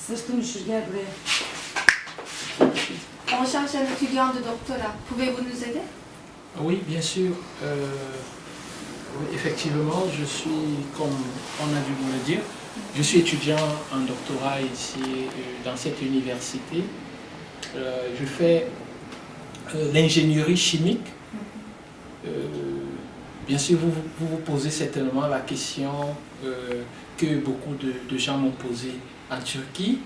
Sırtını üşür, gel buraya. On cherche un étudiant de doctorat. Pouvez-vous nous aider? Oui, bien sûr. Oui, effectivement, je suis, comme on a dû vous le dire, je suis étudiant en doctorat ici dans cette université. Je fais l'ingénierie chimique. Bien sûr, vous posez certainement la question que beaucoup de gens m'ont posée en Turquie.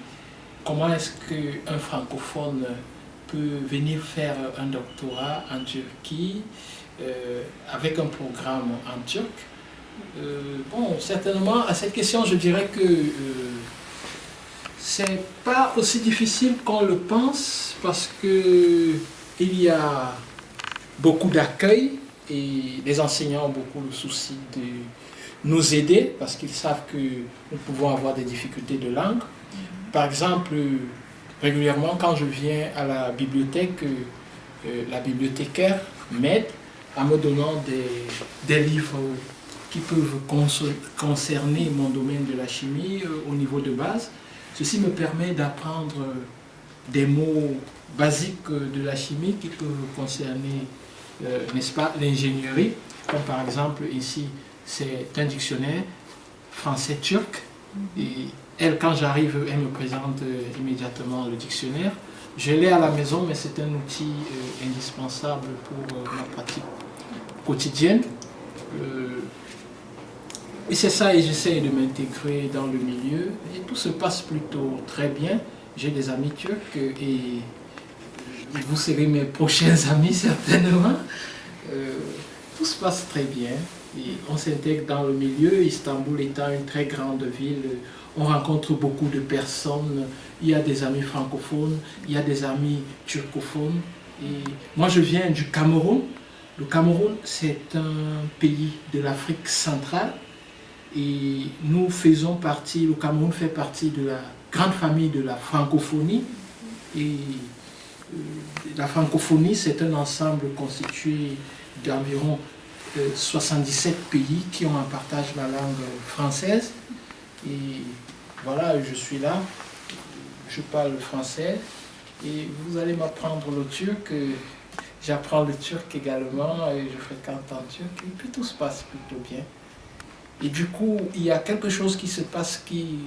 Comment est-ce qu'un francophone peut venir faire un doctorat en Turquie avec un programme en turc? Bon, certainement, à cette question, je dirais que c'est pas aussi difficile qu'on le pense parce que il y a beaucoup d'accueil et les enseignants ont beaucoup le souci de nous aider parce qu'ils savent que nous pouvons avoir des difficultés de langue. Par exemple, régulièrement, quand je viens à la bibliothèque, la bibliothécaire m'aide en me donnant des livres qui peuvent concerner mon domaine de la chimie au niveau de base. Ceci me permet d'apprendre des mots basiques de la chimie qui peuvent concerner, n'est-ce pas, l'ingénierie. Comme par exemple ici, c'est un dictionnaire français-turc. Et elle, quand j'arrive, elle me présente immédiatement le dictionnaire. Je l'ai à la maison, mais c'est un outil indispensable pour ma pratique quotidienne. Et c'est ça, et j'essaie de m'intégrer dans le milieu. Et tout se passe plutôt très bien. J'ai des amis turcs et vous serez mes prochains amis certainement. Tout se passe très bien. Et on s'intègre dans le milieu. Istanbul étant une très grande ville, on rencontre beaucoup de personnes. Il y a des amis francophones, il y a des amis turcophones. Et moi, je viens du Cameroun. Le Cameroun, c'est un pays de l'Afrique centrale. Et nous faisons partie, le Cameroun fait partie de la grande famille de la francophonie. Et la francophonie, c'est un ensemble constitué d'environ 77 pays qui ont en partage la langue française. Et voilà, je suis là, je parle le français et vous allez m'apprendre le turc. J'apprends le turc également et je fréquente en turc et puis tout se passe plutôt bien. Et du coup, il y a quelque chose qui se passe qui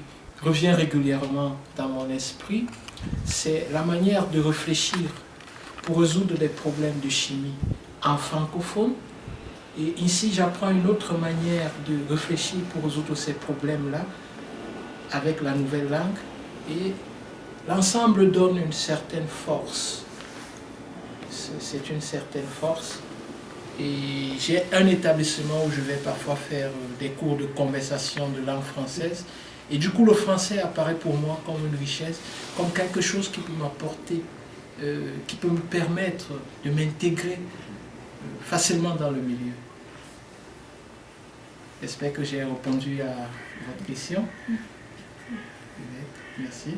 revient régulièrement dans mon esprit, c'est la manière de réfléchir pour résoudre des problèmes de chimie en francophone. Et ici, j'apprends une autre manière de réfléchir pour résoudre ces problèmes-là avec la nouvelle langue. Et l'ensemble donne une certaine force. C'est une certaine force. Et j'ai un établissement où je vais parfois faire des cours de conversation de langue française. Et du coup, le français apparaît pour moi comme une richesse, comme quelque chose qui peut m'apporter, qui peut me permettre de m'intégrer facilement dans le milieu. J'espère que j'ai répondu à votre question. Merci.